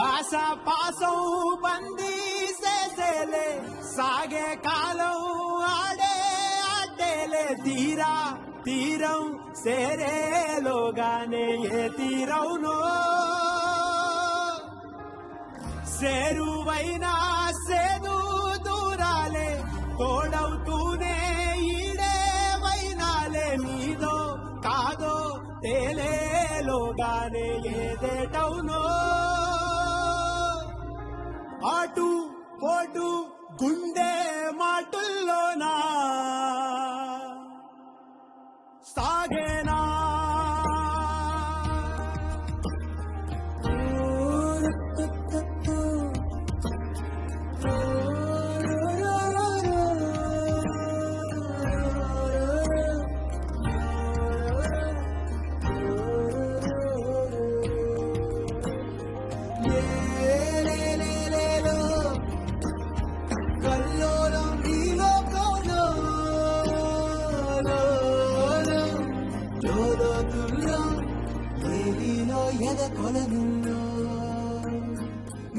ఆశాపాసం బందీ చేసేలే సాగే కాలం ఆడే ఆడేలే తీరా తీరం సేరేలోగానే ఏ తీరవునో చేరువైనా సేదు దూరాలే తోడవుతూనే ఈడే వైనాలే నీదో కాదో తేలేలోగానే ఏదేటవునో ఆటు పోటు గుండె మాటుల్లోనా సాగేనా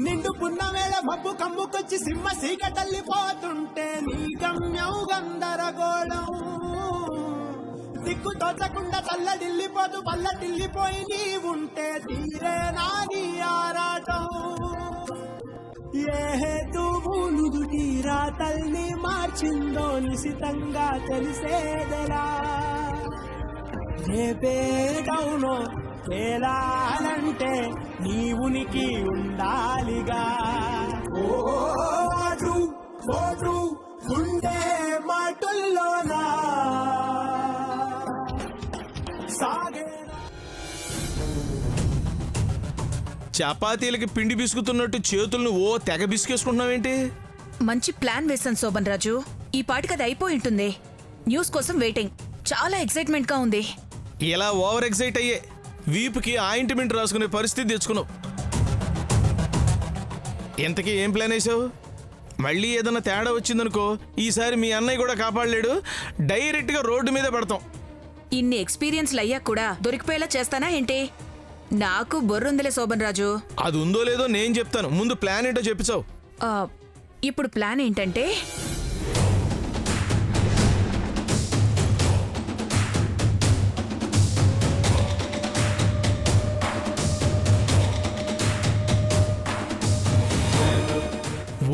నిండు పున్నమేళ మబ్బు కమ్ముకొచ్చి సింహ సీకటల్లిపోతుంటే నీ గమ్యం గందరగోళం దిక్కు తోచకుండా తల్లడిల్లిపోతూ పల్లటిల్లిపోయి నీ ఉంటే తీరే నాని ఆరాటం ఏ హేతువులు తీరా తల్లి మార్చిందో నిశితంగా తెలిసేదలా రేపేటవునో తేలాలంటే నీ ఉనికి ఉండాలిగా ఓటు ఓటు గుండె మాటుల్లోనా సాగేనా చపాతీలకి పిండి బిసుకుతున్నట్టు చేతులను ఓ తెగ బిసుకేసుకుంటున్నావేంటి? మంచి ప్లాన్ వేసాను శోభన్ రాజు. ఈ పాటికి అది అయిపోయి ఉంటుంది. న్యూస్ కోసం వెయిటింగ్. చాలా ఎక్సైట్మెంట్ గా ఉంది. ఇలా ఓవర్ ఎక్సైట్ అయ్యే వీపుకి ఆయింట్మెంట్ రాసుకునే పరిస్థితి తెచ్చుకున్నావు. ఇంతకీ ఏం ప్లాన్ వేసావు? మళ్ళీ ఏదన్నా తేడా వచ్చిందనుకో ఈసారి మీ అన్నయ్య కూడా కాపాడలేడు, డైరెక్ట్గా రోడ్డు మీదే పడతాం. ఇన్ని ఎక్స్పీరియన్స్లు అయ్యాక కూడా దొరికిపోయేలా చేస్తానా ఏంటి? నాకు బొర్రుందిలే శోభన్ రాజు. అది ఉందో లేదో నేను చెప్తాను, ముందు ప్లాన్ ఏంటో చెప్పిచావు. ఇప్పుడు ప్లాన్ ఏంటంటే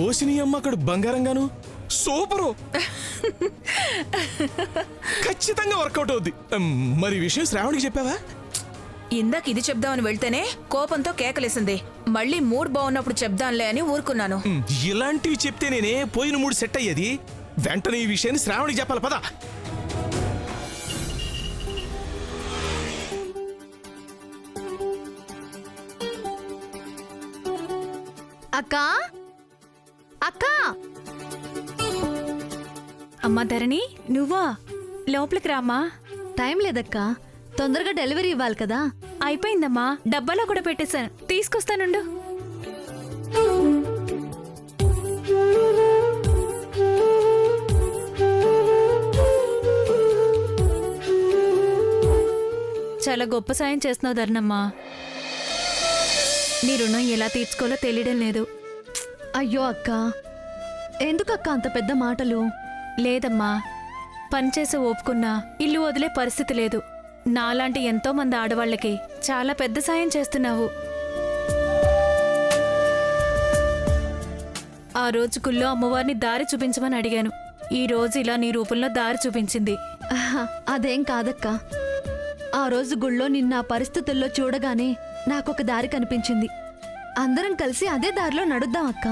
ఓసిని అమ్మ అక్కడ బంగారంగాను సూపరు, ఖచ్చితంగా వర్కౌట్ అవుద్ది. మరి విషయం శ్రావణికి చెప్పావా? ఇందాక ఇది చెప్దామని వెళ్తేనే కోపంతో కేకలేసింది. మళ్ళీ మూడ్ బాగున్నప్పుడు చెప్దాంలే అని ఊరుకున్నాను. ఇలాంటివి చెప్తే నేనే పోయిన మూడు సెట్ అయ్యేది. వెంటనే ఈ విషయాన్ని శ్రావణికి చెప్పాలి, పద. అక్కా అక్కా, అమ్మా ధరణి, నువ్వా? లోపలికి రామ్మా. టైం లేదక్కా, తొందరగా డెలివరీ ఇవ్వాలి కదా. అయిపోయిందమ్మా, డబ్బాలో కూడా పెట్టేశాను, తీసుకొస్తానుండు. చాలా గొప్ప సాయం చేస్తున్నావు ధరణమ్మా. నీ రుణం ఎలా తీర్చుకోవాలో తెలియడం లేదు. అయ్యో అక్క, ఎందుకక్క అంత పెద్ద మాటలు? లేదమ్మా, పనిచేసి ఓపుకున్నా ఇల్లు వదిలే పరిస్థితి లేదు. నాలాంటి ఎంతో మంది ఆడవాళ్ళకి చాలా పెద్ద సాయం చేస్తున్నావు. ఆ రోజు గుళ్ళో అమ్మవారిని దారి చూపించమని అడిగాను. ఈ రోజు ఇలా నీ రూపంలో దారి చూపించింది. అదేం కాదక్క, ఆ రోజు గుళ్ళో నిన్న పరిస్థితుల్లో చూడగానే నాకొక దారి కనిపించింది. అందరం కలిసి అదే దారిలో నడుద్దాం అక్క.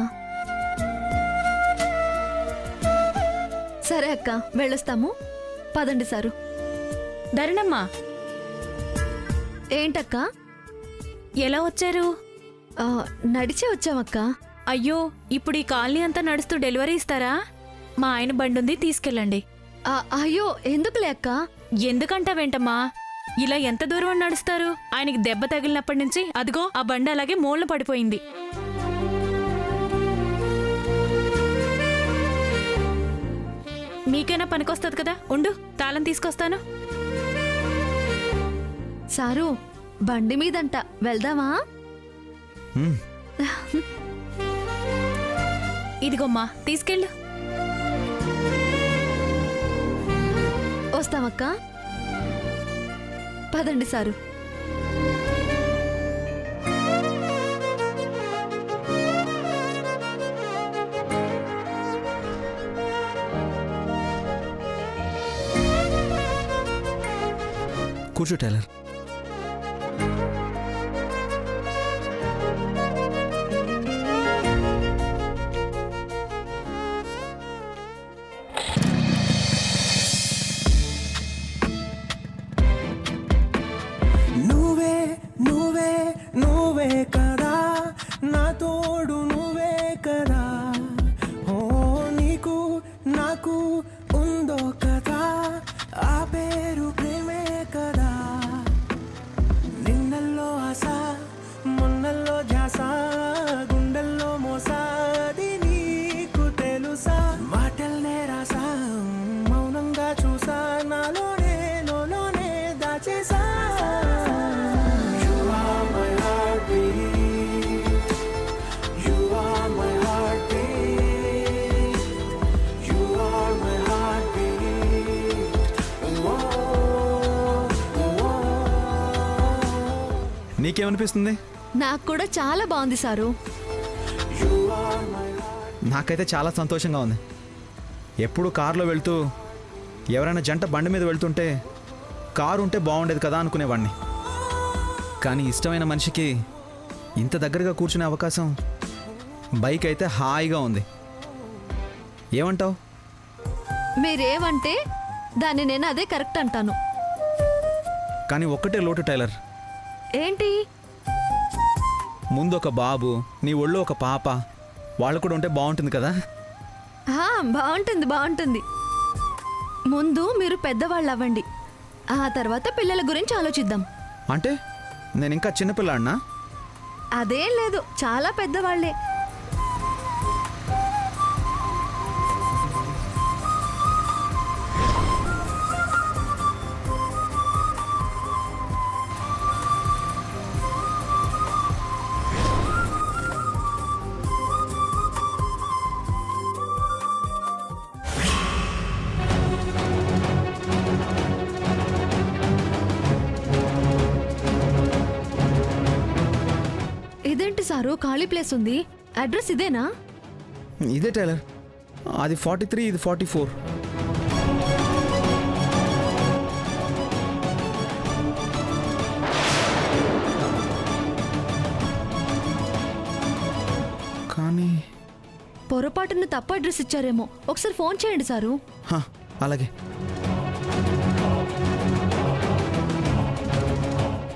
సరే అక్క, వెళ్ళొస్తాము. పదండి సారు. ధరణమ్మా, ఏంటక్క? ఎలా వచ్చారు? నడిచే వచ్చామక్క. అయ్యో, ఇప్పుడు ఈ కాలనీ అంతా నడుస్తూ డెలివరీ ఇస్తారా? మా ఆయన బండుంది, తీసుకెళ్ళండి. అయ్యో, ఎందుకులే అక్క. ఎందుకంటావేంటమ్మా? ఇలా ఎంత దూరం నడుస్తారు? ఆయనకి దెబ్బ తగిలినప్పటి నుంచి అదిగో ఆ బండి అలాగే మూలన పడిపోయింది. మీకైనా పనికొస్తుంది కదా, ఉండు తాళం తీసుకొస్తాను. సారు, బండి మీదంట, వెళ్దామా? ఇదిగోమ్మా తీసుకెళ్ళు. వస్తామక్క. పదండి సారు. కూర్చో టైలర్. నువ్వే నువ్వే నువ్వే కదా నా తోడు నువ్వే కదా ఓ నీకు నాకు ఉందో కదా ఆ పేరు ప్రేమే కదా నిన్నల్లో ఆశ మొన్నల్లో ధ్యాస గుండెల్లో మోసాది నీకు తెలుసా మాటల్నే రాసా మౌనంగా చూసా నాలోనే లోనే దాచేసా You are my heartbeat. You are my heartbeat. You are my heartbeat. Oh, oh, oh. నీకేమనిపిస్తుంది? నాకు కూడా చాలా బాగుంది sir. You are my heart. నాకైతే చాలా సంతోషంగా ఉంది. ఎప్పుడు కారులో వెళ్తూ ఎవరైనా జంట బండి మీద వెళ్తుంటే కారు ఉంటే బాగుండేది కదా అనుకునేవాడిని. కానీ ఇష్టమైన మనిషికి ఇంత దగ్గరగా కూర్చునే అవకాశం బైక్ అయితే హాయిగా ఉంది. ఏమంటావు? మీరేమంటే దాన్ని నేను అదే కరెక్ట్ అంటాను. కానీ ఒక్కటే లోటు టైలర్. ఏంటి? ముందు ఒక బాబు, నీ ఒళ్ళో ఒక పాప, వాళ్ళు కూడా ఉంటే బాగుంటుంది కదా. బాగుంటుంది బాగుంటుంది. ముందు మీరు పెద్దవాళ్ళు అవ్వండి, ఆ తర్వాత పిల్లల గురించి ఆలోచిద్దాం. అంటే నేను ఇంకా చిన్నపిల్లాడినా? అదేం లేదు, చాలా పెద్దవాళ్లే. ఇదేంటి సారు, ఖాళీ ప్లేస్ ఉంది. అడ్రస్ ఇదేనా? ఇదే టైలర్. అది 43, ఇది 44. కానీ పొరపాటున తప్పు అడ్రస్ ఇచ్చారేమో, ఒకసారి ఫోన్ చేయండి సారు. హా, అలాగే.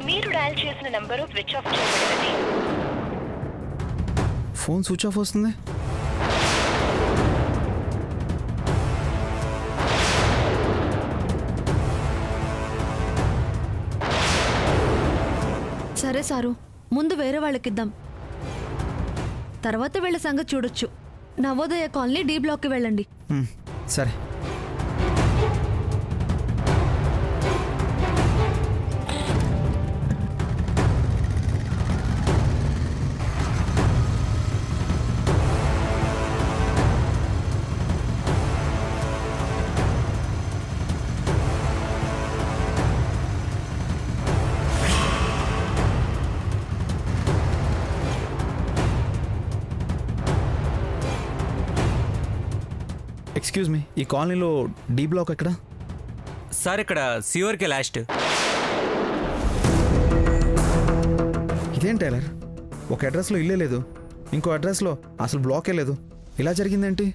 మీరు డయల్ చేసిన నంబరు స్విచ్ ఆఫ్ చేయబడింది. ఫోన్ స్విచ్ ఆఫ్ వస్తుంది. సరే సారు, ముందు వేరే వాళ్ళకిద్దాం, తర్వాత వీళ్ళ సంగతి చూడొచ్చు. నవోదయ కాలనీ డి బ్లాక్కి వెళ్ళండి. సరే. ఎక్స్క్యూజ్ మీ, ఈ కాలనీలో డి బ్లాక్ ఎక్కడ? సార్ ఇక్కడ సివర్కే లాస్ట్. ఇదేం టైలర్, ఒక అడ్రస్లో ఇల్లే లేదు, ఇంకో అడ్రస్లో అసలు బ్లాకే లేదు. ఇలా జరిగిందేంటి?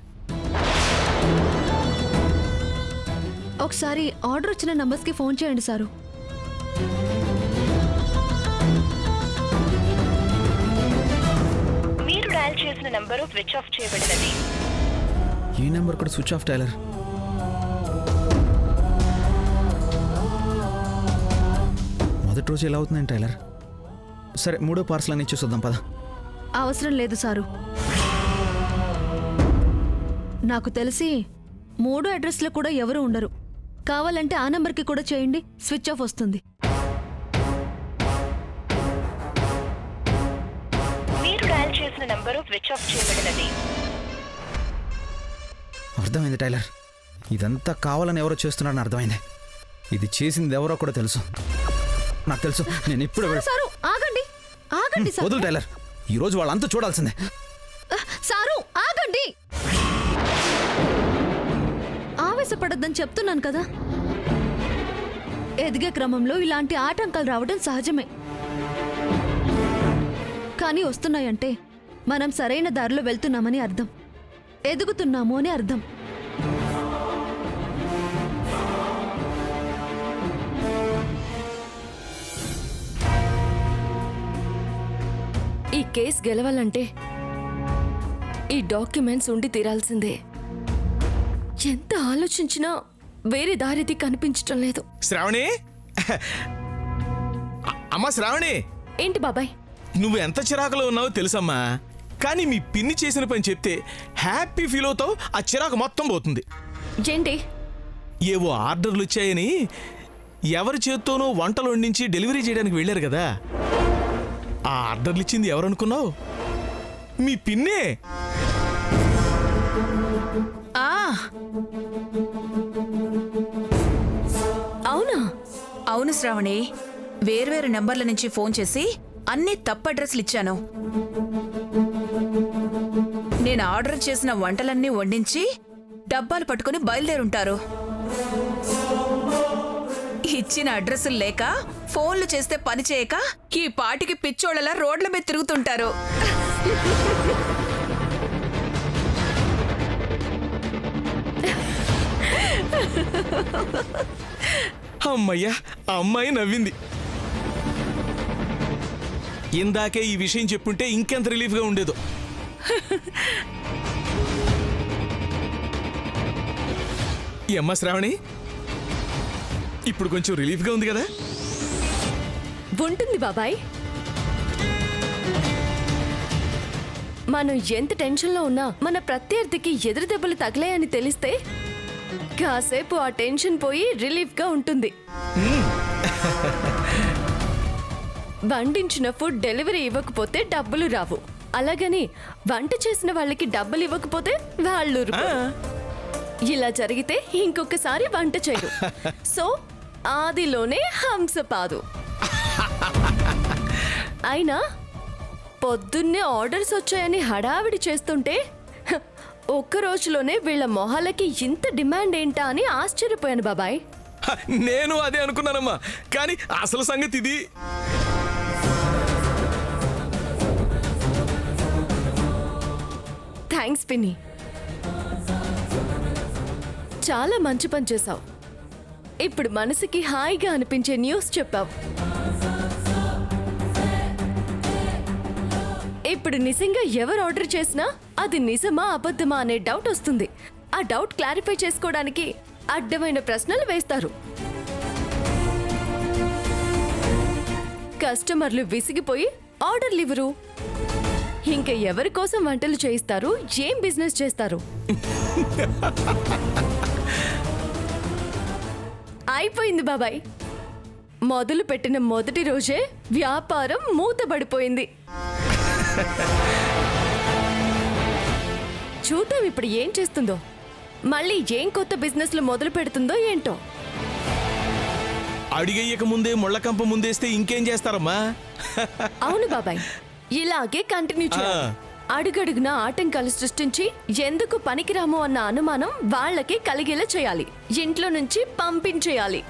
ఒకసారి ఆర్డర్ వచ్చిన నంబర్స్కి ఫోన్ చేయండి సారు. మీరు డయల్ చేసిన నంబరు స్విచ్ ఆఫ్ చేయబడినది. ఈ నెంబర్ కూడా స్విచ్ ఆఫ్ టైలర్. మొదటి రోజు ఎలా అవుతుందండి టైలర్? సరే, మూడో పార్సల్ అని చూద్దాం పద. అవసరం లేదు సారు, నాకు తెలిసి 3 అడ్రస్లో కూడా ఎవరు ఉండరు. కావాలంటే ఆ నంబర్కి కూడా చేయండి, స్విచ్ ఆఫ్ వస్తుంది. మీరు డయల్ చేసిన చేసిన నంబరు స్విచ్ ఆఫ్ చేయబడినది. అర్థమైంది టైలర్, ఇదంతా కావాలని ఎవరో చేస్తున్నారని అర్థమైంది. ఇది చేసింది ఎవరో కూడా తెలుసు, నాకు తెలుసు. నేను ఇప్పుడు సారు ఆగండి, ఆగండి సార్. వదులు టైలర్, ఈరోజు వాళ్ళంతా చూడాల్సిందే. సారు ఆగండి, ఆవేశపడద్దని చెప్తున్నాను కదా. ఎదిగే క్రమంలో ఇలాంటి ఆటంకాలు రావడం సహజమే. కానీ వస్తున్నాయంటే మనం సరైన దారిలో వెళ్తున్నామని అర్థం, ఎదుగుతున్నాము అని అర్థం. ఈ కేసు గెలవాలంటే ఈ డాక్యుమెంట్స్ ఉండి తీరాల్సిందే. ఎంత ఆలోచించినా వేరే దారిది కనిపించటం లేదు. శ్రావణి, అమ్మా శ్రావణి, ఏంటి బాబాయ్? నువ్వు ఎంత చిరాకులో ఉన్నావో తెలుసమ్మా. కానీ మీ పిన్ని చేసిన పని చెప్తే హ్యాపీ ఫీల్ అవుతావు, ఆ చిరాకు మొత్తం పోతుంది. ఏంటి? ఏవో ఆర్డర్లు వచ్చాయని ఎవరి చేత్తోనో వంటలు వండించి డెలివరీ చేయడానికి వెళ్ళారు కదా, ఆ ఆర్డర్లు ఇచ్చింది ఎవరనుకున్నావు? మీ పిన్నే. ఆ అవునా? అవును శ్రావణి, వేర్వేరు నెంబర్ల నుంచి ఫోన్ చేసి అన్ని తప్పు అడ్రస్లు ఇచ్చాను. నేను ఆర్డర్ చేసిన వంటలన్నీ వండించి డబ్బాలు పట్టుకుని బయలుదేరుంటారు. ఇచ్చిన అడ్రస్లు లేక ఫోన్లు చేస్తే పని చేయక ఈ పాటికి పిచ్చోళ్ళలా రోడ్ల మీద తిరుగుతుంటారు. అమ్మయ్యా, ఆ అమ్మాయి నవ్వింది. ఇందాకే ఈ విషయం చెప్పుంటే ఇంకెంత రిలీఫ్గా ఉండేదో. ఈ అమ్మ శ్రావణి, ఇప్పుడు కొంచెం రిలీఫ్గా ఉంది కదా? ఉంటుంది బాబాయ్. మనం ఎంత టెన్షన్లో ఉన్నా మన ప్రత్యర్థికి ఎదురు దెబ్బలు తగిలాయని తెలిస్తే కాసేపు ఆ టెన్షన్ పోయి రిలీఫ్గా ఉంటుంది. వండించిన ఫుడ్ డెలివరీ ఇవ్వకపోతే డబ్బులు రావు. అలాగని వంట చేసిన వాళ్ళకి డబ్బులు ఇవ్వకపోతే వాళ్ళు ఊరుకోరు. ఇలా జరిగితే ఇంకొకసారి వంట చేయరు. సో ఆదిలోనే హంసపాదు. అయినా పొద్దున్నే ఆర్డర్స్ వచ్చాయని హడావిడి చేస్తుంటే ఒక్క రోజులోనే వీళ్ళ మొహాలకి ఇంత డిమాండ్ ఏంటా అని ఆశ్చర్యపోయాను బాబాయ్. నేను అదే అనుకున్నానమ్మా, కానీ అసలు సంగతి ఇది. థ్యాంక్స్ పిన్ని, చాలా మంచి పని చేశావు. ఇప్పుడు మనసుకి హాయిగా అనిపించే న్యూస్ చెప్పావు. ఇప్పుడు నిజంగా ఎవరు ఆర్డర్ చేసినా అది నిజమా అబద్ధమా అనే డౌట్ వస్తుంది. ఆ డౌట్ క్లారిఫై చేసుకోవడానికి అడ్డమైన ప్రశ్నలు వేస్తారు. కస్టమర్లు విసిగిపోయి ఆర్డర్లు ఇవ్వరు. ఇంకా ఎవరి కోసం వంటలు చేయిస్తారు, ఏం బిజినెస్ చేస్తారు? అయిపోయింది బాబాయ్. మొదలు పెట్టిన మొదటి రోజే వ్యాపారం మూతబడిపోయింది. చూద్దాం ఇప్పుడు ఏం చేస్తుందో, మళ్ళీ ఏం కొత్త బిజినెస్లు మొదలు పెడుతుందో ఏంటో. అడిగయ్యక ముందే ముళ్ళకంప ముందేస్తే ఇంకేం చేస్తారమ్మా? అవును బాబాయ్, ఇలాగే కంటిన్యూ చేయాలి. అడుగడుగున ఆటంకాలు సృష్టించి ఎందుకు పనికిరాము అన్న అనుమానం వాళ్ళకి కలిగేలా చేయాలి. ఇంట్లో నుంచి పంపించేయాలి.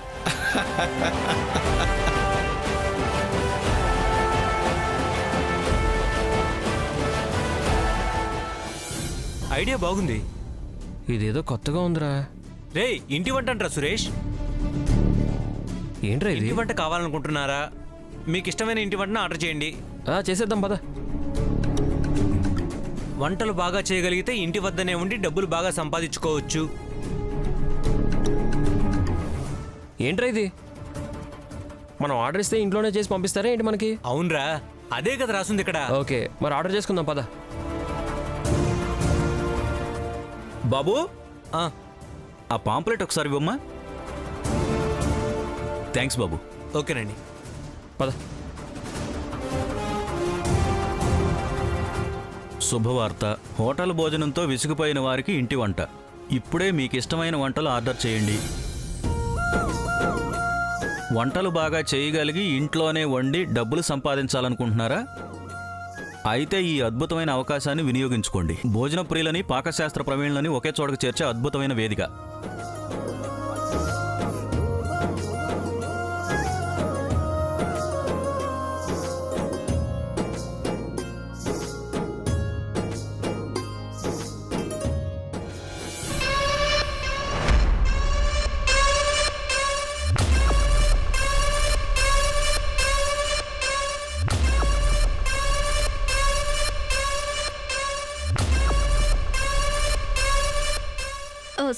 ఐడియా బాగుంది. ఇదేదో కొత్తగా ఉందిరా. రే, ఇంటి వంట అంటారా సురేష్? ఏంట్రా ఇది? ఇంటి వంట కావాలనుకుంటున్నారా? మీకు ఇష్టమైన ఇంటి వంటను ఆర్డర్ చేయండి. చేసేద్దాం పద. వంటలు బాగా చేయగలిగితే ఇంటి వద్దనే ఉండి డబ్బులు బాగా సంపాదించుకోవచ్చు. ఏంట్రా ఇది? మనం ఆర్డర్ ఇస్తే ఇంట్లోనే చేసి పంపిస్తారా ఏంటి మనకి? అవునరా, అదే కదా రాసుంది ఇక్కడ. ఓకే, మరి ఆర్డర్ చేసుకుందాం పద. బాబు, ఆ, ఆ పాంప్లెట్ ఒకసారి ఇవ్వమ్మా. థ్యాంక్స్ బాబు. ఓకేనండి. పద. శుభవార్త, హోటల్ భోజనంతో విసిగిపోయిన వారికి ఇంటి వంట. ఇప్పుడే మీకు ఇష్టమైన వంటలు ఆర్డర్ చేయండి. వంటలు బాగా చేయగలిగి ఇంట్లోనే వండి డబ్బులు సంపాదించాలనుకుంటున్నారా? అయితే ఈ అద్భుతమైన అవకాశాన్ని వినియోగించుకోండి. భోజన ప్రియులని, పాకశాస్త్ర ప్రవీణులని ఒకే చోటకు చేర్చే అద్భుతమైన వేదిక.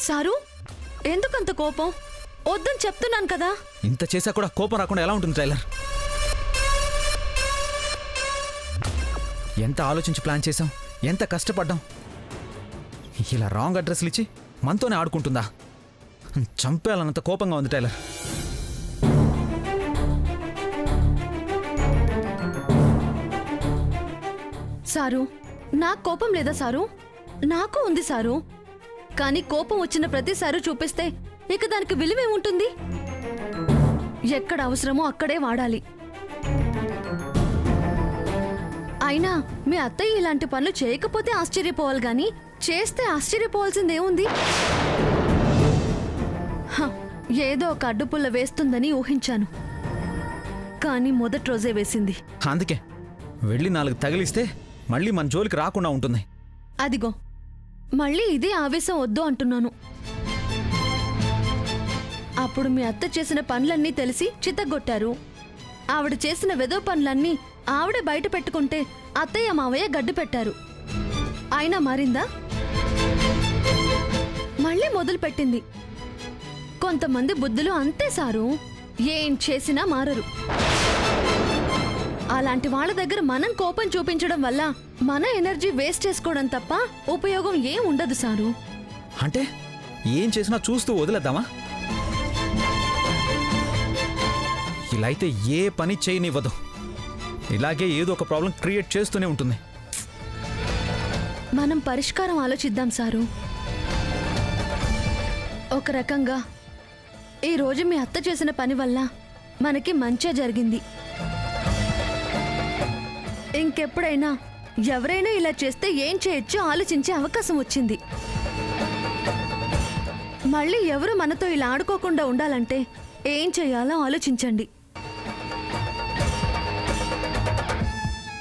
సారు, ఎందుకంత కోపం? వద్దని చెప్తున్నాను కదా. ఇంత చేసా కూడా కోపం రాకుండా ఎలా ఉంటుంది టైలర్? ఎంత ఆలోచించి ప్లాన్ చేసాం, ఎంత కష్టపడ్డాం. ఇలా రాంగ్ అడ్రస్లు ఇచ్చి మనతోనే ఆడుకుంటుందా? చంపేయాలన్నంత కోపంగా ఉంది టైలర్. సారు, నాకు కోపం లేదా సారు? నాకు ఉంది సారు. కానీ కోపం వచ్చిన ప్రతిసారి చూపిస్తే ఇక దానికి విలువే ఉంటుంది. ఎక్కడ అవసరమో అక్కడే వాడాలి. అయినా మీ అత్తయ్య ఇలాంటి పనులు చేయకపోతే ఆశ్చర్యపోవాలి గాని చేస్తే ఆశ్చర్యపోవాల్సిందేముంది? ఏదో ఒక అడ్డుపుల్ల వేస్తుందని ఊహించాను, కానీ మొదటి రోజే వేసింది. అందుకే వెళ్ళి 4 తగిలిస్తే మళ్ళీ మన జోలికి రాకుండా ఉంటుంది. అదిగో మళ్ళీ ఇదే ఆవేశం వద్దు అంటున్నాను. అప్పుడు మీ అత్త చేసిన పనులన్నీ తెలిసి చిత్తగొట్టారు. ఆవిడ చేసిన వెదో పనులన్నీ ఆవిడ బయట పెట్టుకుంటే అత్తయ్య మావయ్య గడ్డు పెట్టారు. అయినా మారిందా? మళ్ళీ మొదలు పెట్టింది. కొంతమంది బుద్ధులు అంతే సారు, ఏం చేసినా మారరు. అలాంటి వాళ్ళ దగ్గర మనం కోపం చూపించడం వల్ల మన ఎనర్జీ వేస్ట్ చేసుకోవడం తప్ప ఉపయోగం ఏం ఉండదు సారు. అంటే ఏం చేసినా చూస్తూ వదిలేద్దామా? ఇలా అయితే ఏ పని చేయనివ్వదు. ఇలాగే ఏదో ఒక ప్రాబ్లం క్రియేట్ చేస్తూనే ఉంటుంది. మనం పరిష్కారం ఆలోచిద్దాం సారు. ఒక రకంగా ఈ రోజు మీ అత్త చేసిన పని వల్ల మనకి మంచే జరిగింది. ఇంకెప్పుడైనా ఎవరైనా ఇలా చేస్తే ఏం చేయొచ్చో ఆలోచించే అవకాశం వచ్చింది. మళ్ళీ ఎవరు మనతో ఇలా ఆడుకోకుండా ఉండాలంటే ఏం చేయాలో ఆలోచించండి.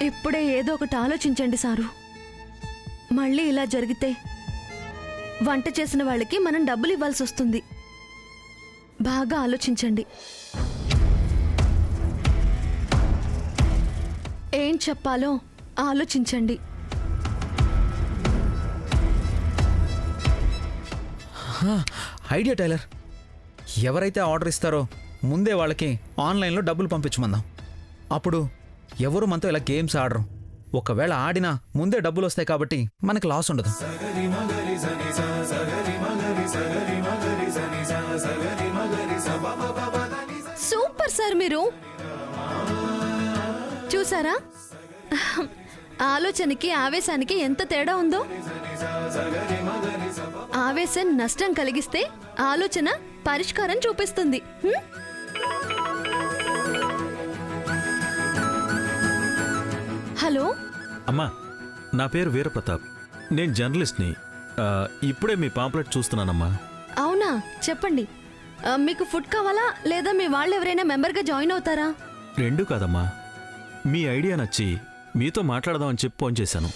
ఇప్పుడే ఏదో ఒకటి ఆలోచించండి సారు. మళ్ళీ ఇలా జరిగితే వంట చేసిన వాళ్ళకి మనం డబ్బులు ఇవ్వాల్సి వస్తుంది. బాగా ఆలోచించండి. ఏం చెప్పాలో ఆలోచించండి. Idea tailor. ఎవరైతే ఆర్డర్ ఇస్తారో ముందే వాళ్ళకి ఆన్లైన్లో డబ్బులు పంపించమందాం. అప్పుడు ఎవరు మనతో ఇలా గేమ్స్ ఆడరు. ఒకవేళ ఆడినా ముందే డబ్బులు వస్తాయి కాబట్టి మనకి లాస్ ఉండదు. సూపర్ సార్ మీరు. చూసారా ఆలోచనకి ఆవేశానికి ఎంత తేడా ఉందో? ఆవేశం నష్టం కలిగిస్తే ఆలోచన పరిష్కారం చూపిస్తుంది. హలో అమ్మా, నా పేరు వీరప్రతాప్. నేను జర్నలిస్ట్ని. ఇప్పుడే మీ పాంప్లెట్ చూస్తున్నానమ్మా. అవునా, చెప్పండి. మీకు ఫుడ్ కావాలా లేదా మీ వాళ్ళు ఎవరైనా మెంబర్గా జాయిన్ అవుతారా? రెండూ కాదమ్మా, మీ ఐడియా నచ్చి మీతో మాట్లాడదామని చెప్పి ఫోన్ చేశాను.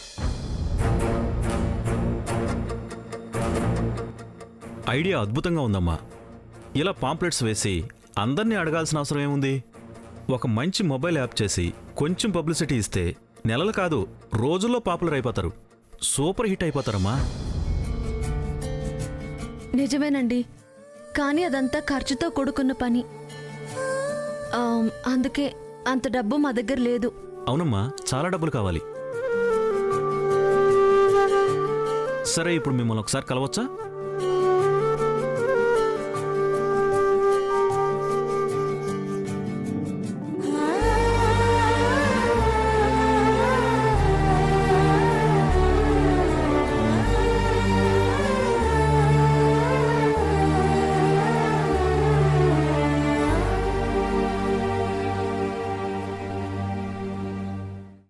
ఐడియా అద్భుతంగా ఉందమ్మా. ఇలా పాంప్లెట్స్ వేసి అందరినీ అడగాల్సిన అవసరం ఏముంది? ఒక మంచి మొబైల్ యాప్ చేసి కొంచెం పబ్లిసిటీ ఇస్తే నెలలు కాదు రోజుల్లో పాపులర్ అయిపోతారు. సూపర్ హిట్ అయిపోతారమ్మా. నిజమేనండి, కానీ అదంతా ఖర్చుతో కూడుకున్న పని. అందుకే అంత డబ్బు మా దగ్గర లేదు. అవునమ్మా, చాలా డబ్బులు కావాలి. సరే, ఇప్పుడు మిమ్మల్ని ఒకసారి కలవచ్చా?